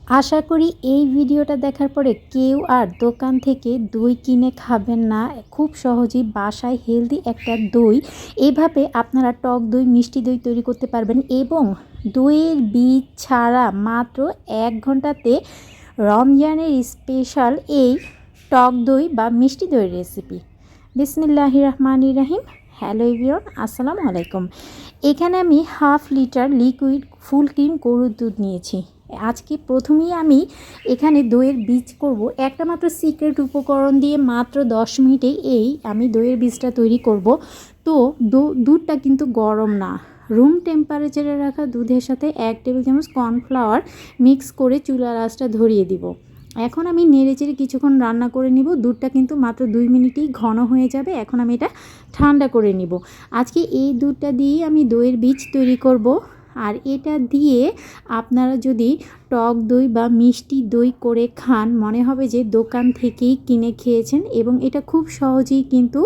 আশা করি এই ভিডিওটা দেখার পরে কেউ আর দোকান থেকে দই কিনে খাবেন না। খুব সহজেই বাসায় হেলদি একটা দই এভাবে আপনারা টক দই মিষ্টি দই তৈরি করতে পারবেন এবং দইয়ের বীজ ছাড়া মাত্র 1 ঘন্টাতে রমজানের স্পেশাল এই টক দই বা মিষ্টি দইয়ের রেসিপি। বিসমিল্লাহির রহমানির রহিম। হ্যালো এভরিওয়ান, আসসালামু আলাইকুম। এখানে আমি 1/2 লিটার লিকুইড ফুল ক্রিম গরুর দুধ নিয়েছি। আজকে প্রথমেই আমি এখানে দইয়ের বীজ করব। একটা মাত্র সিক্রেট উপকরণ দিয়ে মাত্র 10 মিনিটেই আমি দইয়ের বীজটা তৈরি করব। তো দুধটা কিন্তু গরম না, রুম টেম্পারেচারে রাখা দুধের সাথে 1 টেবিল চামচ কর্নফ্লাওয়ার মিক্স করে চুলার আঁচটা ধরিয়ে দিব। এখন আমি নেড়েচেড়ে কিছুক্ষণ রান্না করে নিব। দুধটা কিন্তু মাত্র 2 মিনিটেই ঘন হয়ে যাবে। এখন আমি এটা ঠান্ডা করে নিব। আজকে এই দুধটা দিয়েই আমি দইয়ের বীজ তৈরি করব। আর এটা দিয়ে আপনারা যদি টক দই বা মিষ্টি দই করে খান, মনে হবে যে দোকান থেকেই কিনে খেয়েছেন। এবং এটা খুব সহজেই কিন্তু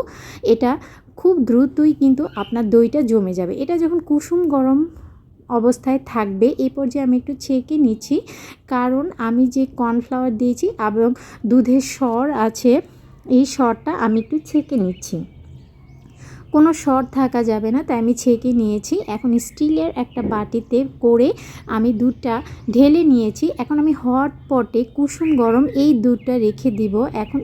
এটা খুব দ্রুতই কিন্তু আপনার দইটা জমে যাবে। এটা যখন কুসুম গরম অবস্থায় থাকবে, এই পর্যায়ে আমি একটু ছেঁকে নিচ্ছি, কারণ আমি যে কর্নফ্লাওয়ার দিয়েছি এবং দুধের সর আছে, এই সরটা আমি একটু ছেঁকে নিচ্ছি। কোনো সর থাকা যাবে না, তাই আমি ছেঁকে নিয়েছি। এখন স্টিলের একটা বাটিতে করে আমি দুধটা ঢেলে নিয়েছি। এখন আমি হট পটে কুসুম গরম এই দুধটা রেখে দিব। এখন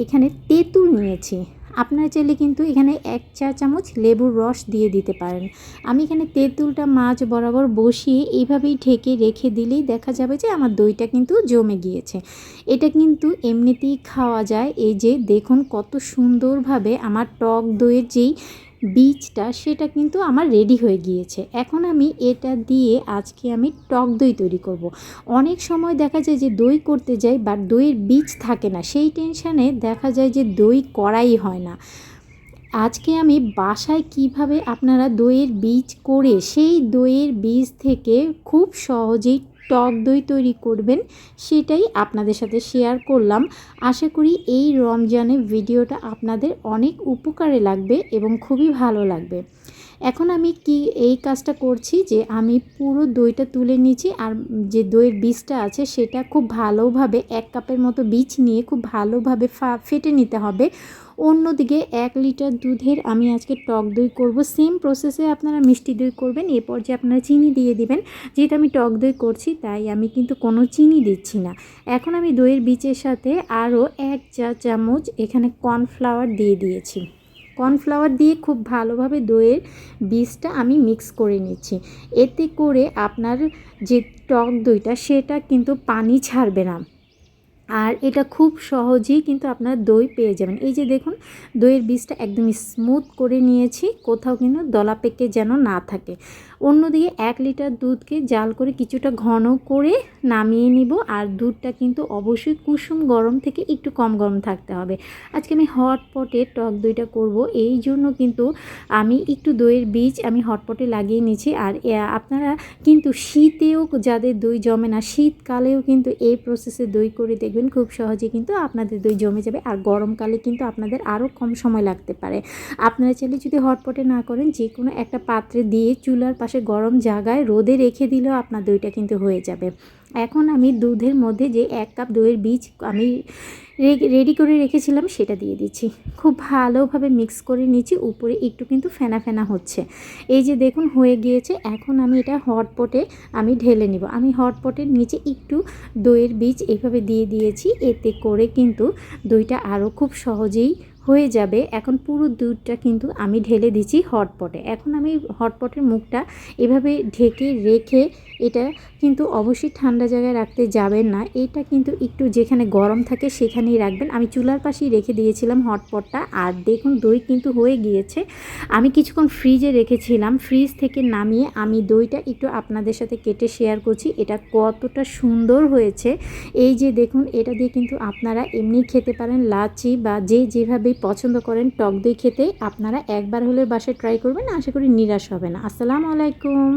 এখানে তেঁতুল নিয়েছি। আপনারা চাইলে কিন্তু এখানে 1 চা চামচ লেবুর রস দিয়ে দিতে পারেন। আমি এখানে তেঁতুলটা মাছ বরাবর বসিয়ে এইভাবেই ঢেকে রেখে দিলেই দেখা যাবে যে আমার দইটা কিন্তু জমে গিয়েছে। এটা কিন্তু এমনিতেই খাওয়া যায়। এই যে দেখুন কত সুন্দরভাবে আমার টক দইয়ের যেই বীজটা সেটা কিন্তু আমার রেডি হয়ে গিয়েছে। এখন আমি এটা দিয়ে আজকে আমি টক দই তৈরি করব। অনেক সময় দেখা যায় যে দই করতে যাই বাট দইয়ের বীজ থাকে না, সেই টেনশানে দেখা যায় যে দই করাই হয় না। আজকে আমি বাসায় কিভাবে আপনারা দইয়ের বীজ করে সেই দইয়ের বীজ থেকে খুব সহজেই টক দই তৈরি করবেন সেটাই আপনাদের সাথে শেয়ার করলাম। আশা করি এই রমজানে ভিডিওটা আপনাদের অনেক উপকারে লাগবে এবং খুবই ভালো লাগবে। এখন আমি এই কাজটা করছি যে আমি পুরো দইটা তুলে নিয়েছি, আর যে দইয়ের বীজটা আছে সেটা খুব ভালোভাবে 1 কাপের মতো বীজ নিয়ে খুব ভালোভাবে ফেটে নিতে হবে। অন্যদিকে 1 লিটার দুধের আমি আজকে টক দই করব। সেম প্রসেসে আপনারা মিষ্টি দই করবেন। এ পর্যায়ে আপনারা চিনি দিয়ে দিবেন। যেহেতু আমি টক দই করছি তাই আমি কিন্তু কোনো চিনি দিচ্ছি না। এখন আমি দইয়ের বীজের সাথে আরও 1 চা চামচ এখানে কর্নফ্লাওয়ার দিয়ে দিয়েছি। কর্নফ্লাওয়ার দিয়ে খুব ভালোভাবে দইয়ের বীজটা আমি মিক্স করে নিচ্ছি। এতে করে আপনার যে টক দইটা সেটা কিন্তু পানি ছাড়বে না, আর এটা খুব সহজেই কিন্তু আপনারা দই পেয়ে যাবেন। এই যে দেখুন দইয়ের বীজটা একদম স্মুথ করে নিয়েছি, কোথাও কিন্তু দলা পেকে যেন না থাকে। অন্যদিকে 1 লিটার দুধকে জাল করে কিছুটা ঘন করে নামিয়ে নিব। আর দুধটা কিন্তু অবশ্যই কুসুম গরম থেকে একটু কম গরম থাকতে হবে। আজকে আমি হটপটে টক দইটা করব, এই জন্য কিন্তু আমি একটু দইয়ের বীজ আমি হটপটে লাগিয়ে নিয়েছি। আর আপনারা কিন্তু শীতেও যাদের দই জমে না, শীতকালেও কিন্তু এই প্রসেসে দই করে দেখবেন খুব সহজে কিন্তু আপনাদের দই জমে যাবে। আর গরমকালে কিন্তু আপনাদের আরও কম সময় লাগতে পারে। আপনারা চাইলে যদি হটপটে না করেন, যে কোনো একটা পাত্রে দিয়ে চুলার পাশে গরম জায়গায় রোদে রেখে দিলেও আপনার দইটা কিন্তু হয়ে যাবে। এখন আমি দুধের মধ্যে যে 1 কাপ দইয়ের বীজ আমি রেডি করে রেখেছিলাম সেটা দিয়ে দিচ্ছি। খুব ভালোভাবে মিক্স করে নিচ্ছি। উপরে একটু কিন্তু ফেনা ফেনা হচ্ছে। এই যে দেখুন হয়ে গিয়েছে। এখন আমি এটা হটপটে আমি ঢেলে নিব। আমি হটপটের নিচে একটু দইয়ের বীজ এইভাবে দিয়ে দিয়েছি, এতে করে কিন্তু দইটা আরও খুব সহজেই হয়ে যাবে। এখন পুরো দুধটা কিন্তু আমি ঢেলে দিচ্ছি হটপটে। এখন আমি হটপটের মুখটা এভাবে ঢেকে রেখে, এটা কিন্তু অবশ্যই ঠান্ডা জায়গায় রাখতে যাবেন না, এটা কিন্তু একটু যেখানে গরম থাকে সেখানেই রাখবেন। আমি চুলার পাশেই রেখে দিয়েছিলাম হটপটটা। আর দেখুন দই কিন্তু হয়ে গিয়েছে। আমি কিছুক্ষণ ফ্রিজে রেখেছিলাম, ফ্রিজ থেকে নামিয়ে আমি দইটা একটু আপনাদের সাথে কেটে শেয়ার করছি এটা কতটা সুন্দর হয়েছে। এই যে দেখুন, এটা দিয়ে কিন্তু আপনারা এমনি খেতে পারেন, লাচ্ছি বা যেভাবেই পছন্দ করেন টক দই খেতে। আপনারা একবার হলে বাসায় ট্রাই করবেন, আশা করি নিরাশ হবে না। আসসালামু আলাইকুম।